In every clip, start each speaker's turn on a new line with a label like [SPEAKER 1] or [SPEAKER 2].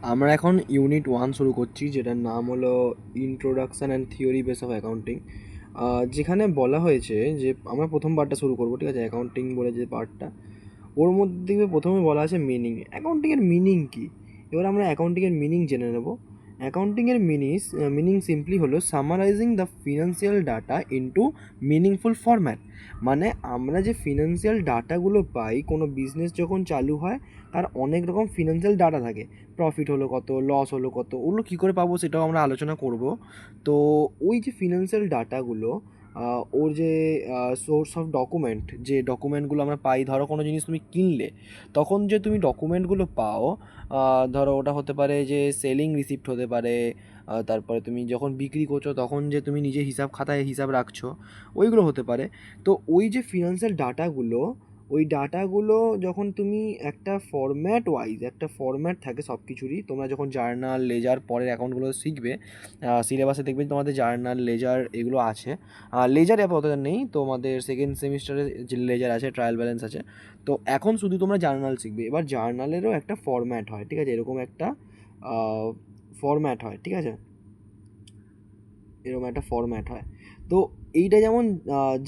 [SPEAKER 1] আমরা এখন ইউনিট 1 শুরু করছি, যেটার নাম হলো introduction and theory base of accounting. যেখানে বলা হয়েছে যে আমরা প্রথম পার্টটা শুরু করবো, ঠিক আছে? অ্যাকাউন্টিং বলে যে পার্টটা, ওর মধ্যে দেখবে প্রথমে বলা আছে মিনিং। অ্যাকাউন্টিংয়ের মিনিং কী? এবার আমরা অ্যাকাউন্টিংয়ের মিনিং জেনে নেব। অ্যাকাউন্টিংয়ের মিনিং সিম্পলি হলো summarising the financial data into meaningful format. মানে আমরা যে ফিনান্সিয়াল ডাটাগুলো পাই, কোনো বিজনেস যখন চালু হয় তার অনেক রকম ফিনান্সিয়াল ডাটা থাকে। প্রফিট হলো কত, লস হলো কত, ওগুলো কী করে পাবো সেটাও আমরা আলোচনা করব। তো ওই যে ফিনান্সিয়াল ডাটাগুলো, ওর যে সোর্স অফ ডকুমেন্ট, যে ডকুমেন্টগুলো আমরা পাই, ধরো কোনো জিনিস তুমি কিনলে তখন যে তুমি ডকুমেন্টগুলো পাও, ধরো ওটা হতে পারে যে সেলিং রিসিপ্ট হতে পারে, তারপরে তুমি যখন বিক্রি করছো তখন যে তুমি নিজে হিসাব খাতায় হিসাব রাখছো, ওইগুলো হতে পারে। তো ওই যে ফিনান্সিয়াল ডাটাগুলো, ওই ডাটাগুলো যখন তুমি একটা একটা ফরম্যাট থাকে সব কিছুরই। তোমরা যখন জার্নাল, লেজার পরের অ্যাকাউন্টগুলো শিখবে, সিলেবাসে দেখবে তোমাদের জার্নাল, লেজার এগুলো আছে। লেজার আপাতত নেই, তোমাদের সেকেন্ড সেমিস্টারে যে লেজার আছে, ট্রায়াল ব্যালেন্স আছে। তো এখন শুধু তোমরা জার্নাল শিখবে। এবার জার্নালেরও একটা ফরম্যাট হয়, ঠিক আছে? এরকম একটা ফরম্যাট হয়, ঠিক আছে? এরকম একটা ফরম্যাট হয়। তো এইটা যেমন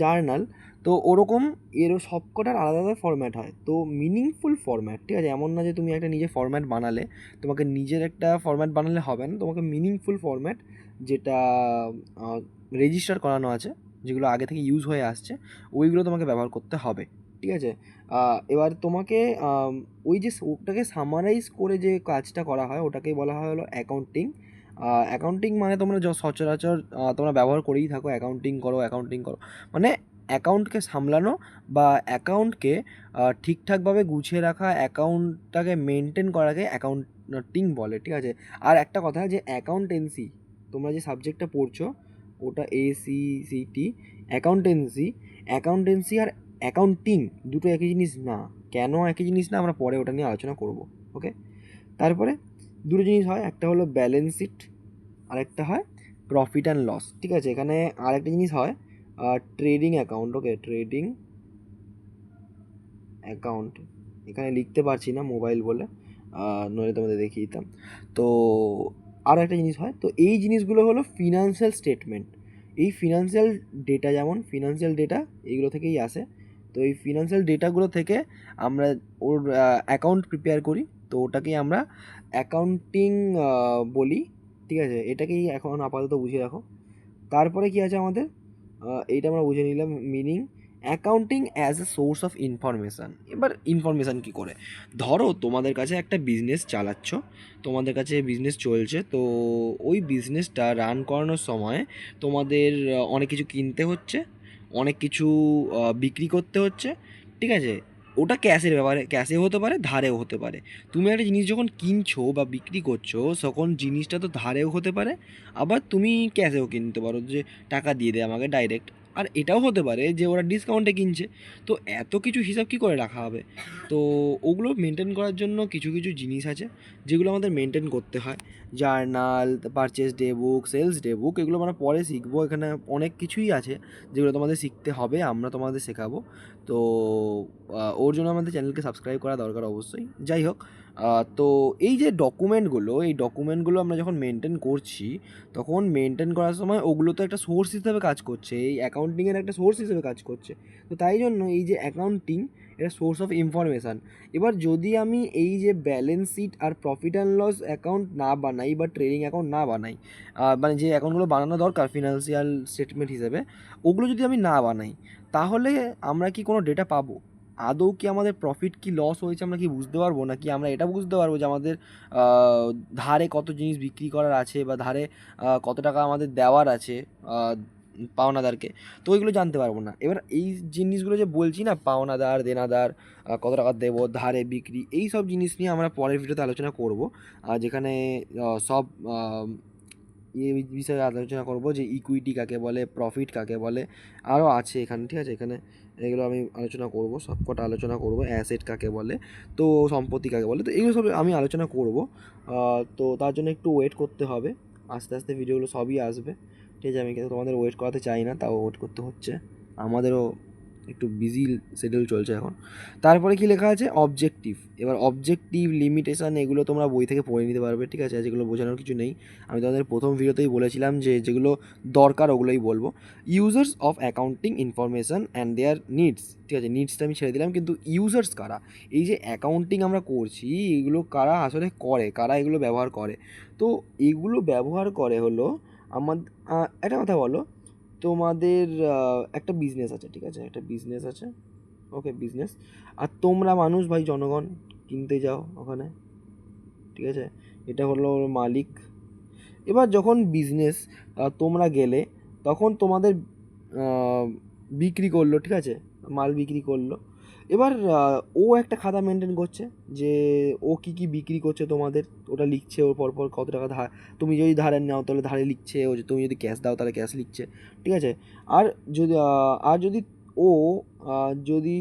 [SPEAKER 1] জার্নাল, তো ওরকম এরও সবকটার আলাদা আলাদা ফরম্যাট হয়। তো মিনিংফুল ফরম্যাট, ঠিক আছে? এমন না যে তুমি একটা নিজে ফরম্যাট বানালে, তোমাকে নিজের একটা ফরম্যাট বানালে হবে না, তোমাকে মিনিংফুল ফরম্যাট, যেটা রেজিস্টার করানো আছে, যেগুলো আগে থেকে ইউজ হয়ে আসছে, ওইগুলো তোমাকে ব্যবহার করতে হবে, ঠিক আছে? এবার তোমাকে ওই যে ওটাকে সামারাইজ করে যে কাজটা করা হয়, ওটাকেই বলা হয় হলো অ্যাকাউন্টিং। অ্যাকাউন্টিং মানে তোমরা সচরাচর তোমরা ব্যবহার করেই থাকো, অ্যাকাউন্টিং করো, অ্যাকাউন্টিং করো। মানে অ্যাকাউন্টকে সামলানো বা অ্যাকাউন্টকে ঠিকঠাকভাবে গুছিয়ে রাখা, অ্যাকাউন্টটাকে মেনটেন করাকে অ্যাকাউন্টিং বলে, ঠিক আছে? আর একটা কথা, যে অ্যাকাউন্টেন্সি, তোমরা যে সাবজেক্টটা পড়ছো ওটা ACCT, অ্যাকাউন্টেন্সি। অ্যাকাউন্টেন্সি আর অ্যাকাউন্টিং দুটো একই জিনিস না। কেন একই জিনিস না, আমরা পরে ওটা নিয়ে আলোচনা করব। ওকে? তারপরে দুটো জিনিস হয়, একটা হলো ব্যালেন্স শিট, আরেকটা হয় প্রফিট অ্যান্ড লস, ঠিক আছে? এখানে আরেকটা জিনিস হয় ট্রেডিং অ্যাকাউন্ট। ওকে, ট্রেডিং অ্যাকাউন্ট এখানে লিখতে পারছি না মোবাইল বলে, নইলে তোমাদের দেখিয়ে দিতাম। তো আরও একটা জিনিস হয়, তো এই জিনিসগুলো হলো ফিনান্সিয়াল স্টেটমেন্ট। এই ফিনান্সিয়াল ডেটা, যেমন ফিনান্সিয়াল ডেটা এইগুলো থেকেই আসে। তো এই ফিনান্সিয়াল ডেটাগুলো থেকে আমরা ওর অ্যাকাউন্ট প্রিপেয়ার করি, তো ওটাকেই আমরা অ্যাকাউন্টিং বলি, ঠিক আছে? এটাকেই এখন আপাতত বুঝিয়ে রাখো। তারপরে কি আছে আমাদের, এইটা আমরা বুঝে নিলাম meaning. Accounting as a source of information. এবার ইনফরমেশান কী করে? ধরো তোমাদের কাছে একটা বিজনেস চালাচ্ছ, তোমাদের কাছে বিজনেস চলছে, তো ওই বিজনেসটা রান করানোর সময় তোমাদের অনেক কিছু কিনতে হচ্ছে, অনেক কিছু বিক্রি করতে হচ্ছে, ঠিক আছে? ওটা ক্যাশের ব্যাপারে, ক্যাশেও হতে পারে, ধারেও হতে পারে। তুমি একটা জিনিস যখন কিনছো বা বিক্রি করছো, তখন জিনিসটা তো ধারেও হতে পারে, আবার তুমি ক্যাশেও কিনতে পারো, যে টাকা দিয়ে দে আমাকে ডাইরেক্ট। আর এটাও হতে পারে যে ওরা ডিসকাউন্টে কিনছে। তো এত কিছু হিসাব কী করে রাখা হবে? তো ওগুলো মেনটেন করার জন্য কিছু কিছু জিনিস আছে যেগুলো আমাদের মেনটেন করতে হয়। জার্নাল, পারচেস ডে বুক, সেলস ডে বুক, এগুলো আমরা পরে শিখবো। এখানে অনেক কিছুই আছে যেগুলো তোমাদের শিখতে হবে, আমরা তোমাদের শেখাবো। তো ওর জন্য আমাদের চ্যানেলকে সাবস্ক্রাইব করা দরকার অবশ্যই। যাই হোক, তো এই যে ডকুমেন্টগুলো, এই ডকুমেন্টগুলো আমরা যখন মেনটেন করছি, তখন মেনটেন করার সময় ওগুলো তো একটা সোর্স হিসেবে কাজ করছে, এই অ্যাকাউন্টিংয়ের একটা সোর্স হিসেবে কাজ করছে। তো তাই জন্য এই যে অ্যাকাউন্টিং, এটা সোর্স অফ ইনফরমেশান। এবার যদি আমি এই যে ব্যালেন্স শিট আর প্রফিট অ্যান্ড লস অ্যাকাউন্ট না বানাই বা ট্রেডিং অ্যাকাউন্ট না বানাই, মানে যে অ্যাকাউন্টগুলো বানানো দরকার ফিনান্সিয়াল স্টেটমেন্ট হিসেবে, ওগুলো যদি আমি না বানাই, তাহলে আমরা কি কোনো ডেটা পাবো? আদৌ কি আমাদের প্রফিট কি লস হয়েছে আমরা কি বুঝতে পারবো? নাকি আমরা এটা বুঝতে পারবো যে আমাদের ধারে কত জিনিস বিক্রি করার আছে, বা ধারে কত টাকা আমাদের দেওয়ার আছে পাওনাদারকে? তো ওইগুলো জানতে পারবো না। এবার এই জিনিসগুলো যে বলছি না, পাওনাদার, দেনাদার, কত টাকা দেবো, ধারে বিক্রি, এই সব জিনিস নিয়ে আমরা পরের ভিডিওতে আলোচনা করব। যেখানে সব এই বিষয়ে আলোচনা করব, যে ইকুইটি কাকে বলে, প্রফিট কাকে বলে, আরও আছে এখানে, ঠিক আছে? এখানে এগুলো আমি আলোচনা করব, সবকটা আলোচনা করব। অ্যাসেট কাকে বলে, তো সম্পত্তি কাকে বলে, তো এগুলো সব আমি আলোচনা করব। তো তার জন্য একটু ওয়েট করতে হবে, আস্তে আস্তে ভিডিওগুলো সবই আসবে, ঠিক আছে? আমি কিন্তু তোমাদের ওয়েট করাতে চাই না, তাও ওয়েট করতে হচ্ছে আমাদেরও। একটু বিজি শিডিউল চলছে এখন। তারপরে কি লেখা আছে, অবজেক্টিভ। এবার অবজেক্টিভ, লিমিটেশন এগুলো তোমরা বই থেকে পড়ে নিতে পারবে, ঠিক আছে, যেগুলো বোঝানোর কিছু নেই। আমি তোমাদের প্রথম ভিডিওতেই বলেছিলাম যে যেগুলো দরকার ওগুলোই বলবো। Users of accounting information and their needs, ঠিক আছে, নিডসটা আমি ছেড়ে দিলাম, কিন্তু ইউজার্স কারা, এই যে অ্যাকাউন্টিং আমরা করছি এগুলো কারা আসলে করে, কারা এগুলো ব্যবহার করে। তো এগুলো ব্যবহার করে হলো আমাদের, একটা কথা বলো, তোমাদের একটা বিজনেস আছে, ঠিক আছে, একটা বিজনেস আছে, ওকে, বিজনেস, আর তোমরা মানুষ ভাই, জনগণ কিনতে যাও ওখানে, ঠিক আছে, এটা হলো ওর মালিক। এবার যখন বিজনেস তোমরা গেলে, তখন তোমাদের বিক্রি করলো, ঠিক আছে, মাল বিক্রি করলো। এবার ও একটা খাতা মেনটেন করছে যে ও কী কী বিক্রি করছে তোমাদের, ওটা লিখছে, ওর পরপর কত টাকা ধার, তুমি যদি ধারে নাও তাহলে ধারে লিখছে, ও তুমি যদি ক্যাশ দাও তাহলে ক্যাশ লিখছে, ঠিক আছে। আর যদি ও যদি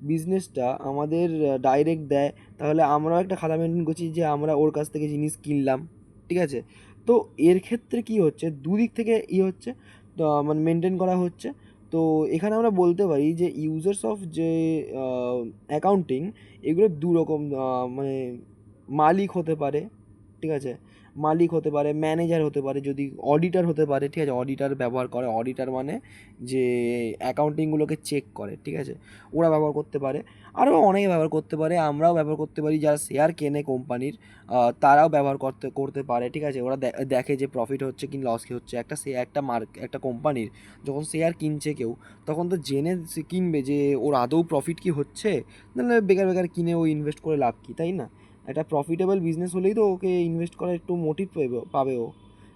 [SPEAKER 1] বিজনেসটা আমাদের ডাইরেক্ট দেয়, তাহলে আমরাও একটা খাতা মেনটেন করছি যে আমরা ওর কাছ থেকে জিনিস কিনলাম, ঠিক আছে। তো এর ক্ষেত্রে কি হচ্ছে, দুদিক থেকে হচ্ছে, মানে মেনটেন করা হচ্ছে। তো এখানে আমরা বলতে পারি যে ইউজার্স অফ যে অ্যাকাউন্টিং, এগুলো দু রকম, মানে মালিক হতে পারে, ঠিক আছে, মালিক হতে পারে, ম্যানেজার হতে পারে, যদি অডিটার হতে পারে, ঠিক আছে, অডিটার ব্যবহার করে, অডিটার মানে যে অ্যাকাউন্টিংগুলোকে চেক করে, ঠিক আছে, ওরা ব্যবহার করতে পারে, আরও অনেকে ব্যবহার করতে পারে, আমরাও ব্যবহার করতে পারি, যারা শেয়ার কেনে কোম্পানির তারাও ব্যবহার করতে পারে, ঠিক আছে, ওরা দেখে যে প্রফিট হচ্ছে কি লস হচ্ছে, একটা কোম্পানির যখন শেয়ার কিনছে কেউ, তখন তো জেনে সে কিনবে যে ওর আদৌ প্রফিট কি হচ্ছে, নাহলে বেকার বেকার কিনে ও ইনভেস্ট করে লাভ কী, তাই না? একটা প্রফিটেবল বিজনেস হলেই তো ওকে ইনভেস্ট করার একটু মোটিভ পাবে ও।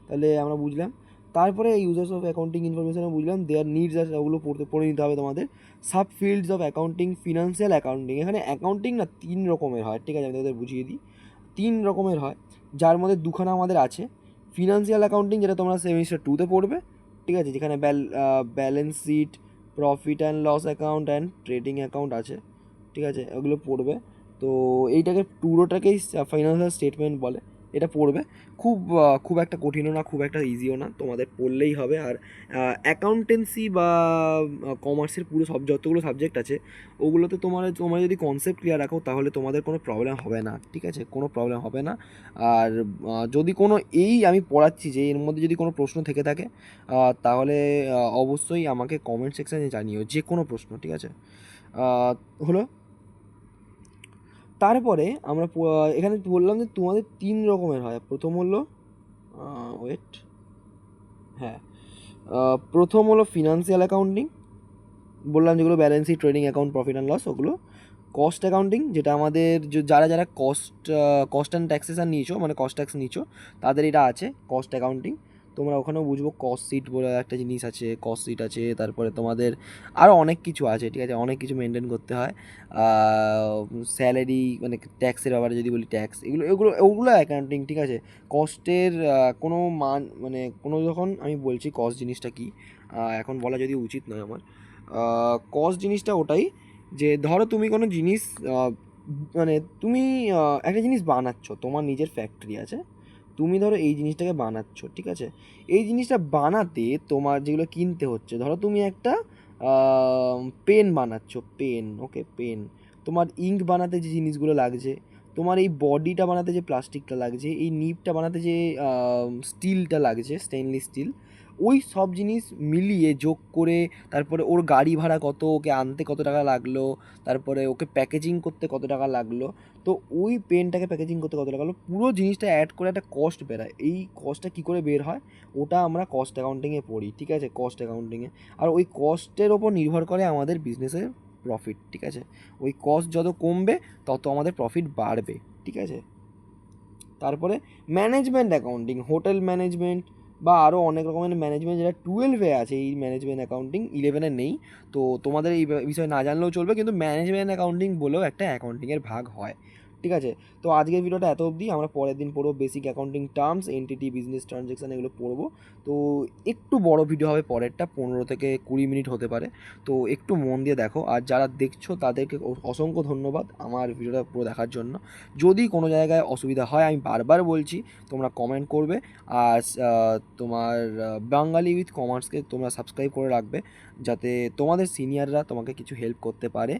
[SPEAKER 1] তাহলে আমরা বুঝলাম। তারপরে ইউজার্স অফ অ্যাকাউন্টিং ইনফরমেশানে বুঝলাম দেয়ার নিডস আছে, ওগুলো পড়ে নিতে হবে তোমাদের। Sub fields of accounting, financial accounting, এখানে অ্যাকাউন্টিং না 3 রকমের হয়, ঠিক আছে, আমি তোমাদের বুঝিয়ে দিই। 3 রকমের হয়, যার মধ্যে দুখানা আমাদের আছে। ফিনান্সিয়াল অ্যাকাউন্টিং, যেটা তোমরা সেমিস্টার 2-তে পড়বে, ঠিক আছে, যেখানে balance sheet, profit and loss account and trading account আছে, ঠিক আছে, ওগুলো পড়বে। তো এইটাকে পুরোটাকেই ফাইন্যান্সিয়াল স্টেটমেন্ট বলে, এটা পড়বে। খুব একটা কঠিনও না, খুব একটা ইজিও না, তোমাদের পড়লেই হবে। আর অ্যাকাউন্টেন্সি বা কমার্সের পুরো যতগুলো সাবজেক্ট আছে, ওগুলোতে তোমরা যদি কনসেপ্ট ক্লিয়ার রাখো, তাহলে তোমাদের কোনো প্রবলেম হবে না, ঠিক আছে, কোনো প্রবলেম হবে না। আর যদি কোনো আমি পড়াচ্ছি যে এর মধ্যে যদি কোনো প্রশ্ন থেকে থাকে, তাহলে অবশ্যই আমাকে কমেন্ট সেকশানে জানিও, যে কোনো প্রশ্ন, ঠিক আছে। হলো, তারপরে আমরা এখানে বললাম যে তোমাদের 3 রকমের হয়। প্রথম হলো ওয়েট হ্যাঁ প্রথম হলো ফিনান্সিয়াল অ্যাকাউন্টিং, বললাম, যেগুলো balance sheet, trading account, profit and loss, ওগুলো। কস্ট অ্যাকাউন্টিং, যেটা আমাদের যারা কস্ট অ্যান্ড ট্যাক্সেশন নিয়েছো, মানে কস্ট ট্যাক্স নিয়েছো, তাদের এটা আছে কস্ট অ্যাকাউন্টিং। তোমরা ওখানেও বুঝবো, কস্ট শিট বলে একটা জিনিস আছে, কস্ট শিট আছে, তারপরে তোমাদের আরও অনেক কিছু আছে, ঠিক আছে, অনেক কিছু মেনটেন করতে হয়। স্যালারি, মানে ট্যাক্সের ব্যাপারে যদি বলি, ট্যাক্স, ওগুলো অ্যাকাউন্টিং, ঠিক আছে। কস্টের কোনো মানে কোনো, যখন আমি বলছি কস্ট জিনিসটা কি, এখন বলা যদি উচিত নয় আমার, কস্ট জিনিসটা ওটাই যে ধরো তুমি কোনো জিনিস, মানে তুমি একটা জিনিস বানাচ্ছ, তোমার নিজের ফ্যাক্টরি আছে, তুমি ধরো এই জিনিসটাকে বানাচ্ছ, ঠিক আছে, এই জিনিসটা বানাতে তোমার যেগুলো কিনতে হচ্ছে, ধরো তুমি একটা পেন বানাচ্ছ, পেন, ওকে, পেন, তোমার ইঙ্ক বানাতে যে জিনিসগুলো লাগছে, তোমার এই বডিটা বানাতে যে প্লাস্টিকটা লাগছে, এই নিবটা বানাতে যে স্টিলটা লাগছে, স্টেনলেস স্টিল, ওই সব জিনিস মিলিয়ে যোগ করে, তারপরে ওর গাড়ি ভাড়া কত, ওকে আনতে কত টাকা লাগলো, তারপরে ওকে প্যাকেজিং করতে কত টাকা লাগলো, তো ওই পেনটাকে প্যাকেজিং করতে কত টাকা লাগলো, পুরো জিনিসটা অ্যাড করে একটা কস্ট বেরোয়। এই কস্টটা কী করে বের হয়, ওটা আমরা কস্ট অ্যাকাউন্টিংয়ে পড়ি, ঠিক আছে, কস্ট অ্যাকাউন্টিংয়ে। আর ওই কস্টের ওপর নির্ভর করে আমাদের বিজনেসের প্রফিট, ঠিক আছে, ওই কস্ট যত কমবে তত আমাদের প্রফিট বাড়বে, ঠিক আছে। তারপরে ম্যানেজমেন্ট অ্যাকাউন্টিং, হোটেল ম্যানেজমেন্ট বা আরও অনেক রকমের ম্যানেজমেন্ট, যেটা 12-এ আছে, এই ম্যানেজমেন্ট অ্যাকাউন্টিং 11-এ নেই। তো তোমাদের এই বিষয়ে না জানলেও চলবে, কিন্তু ম্যানেজমেন্ট অ্যাকাউন্টিং বলেও একটা অ্যাকাউন্টিংয়ের ভাগ হয়, ঠিক আছে? তো আজকের ভিডিওটা এত অবধি। আমরা পরের দিন পড়বো basic accounting terms, entity, business transaction, এগুলো পড়বো। তো একটু বড় ভিডিও হবে পরেরটা, 15 থেকে 20 মিনিট হতে পারে। তো একটু মন দিয়ে দেখো, আর যারা দেখছো তাদেরকে অসংখ্য ধন্যবাদ আমার ভিডিওটা পুরো দেখার জন্য। যদি কোনো জায়গায় অসুবিধা হয়, আমি বারবার বলছি, তোমরা কমেন্ট করবে। আর তোমার বাঙালি উইথ কমার্সকে তোমরা সাবস্ক্রাইব করে রাখবে, যাতে তোমাদের সিনিয়ররা তোমাকে কিছু হেল্প করতে পারে।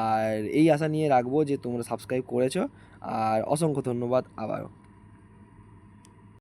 [SPEAKER 1] আর এই আশা নিয়ে রাখবো যে তোমরা সাবস্ক্রাইব করেছো। আর অসংখ্য ধন্যবাদ আবারও।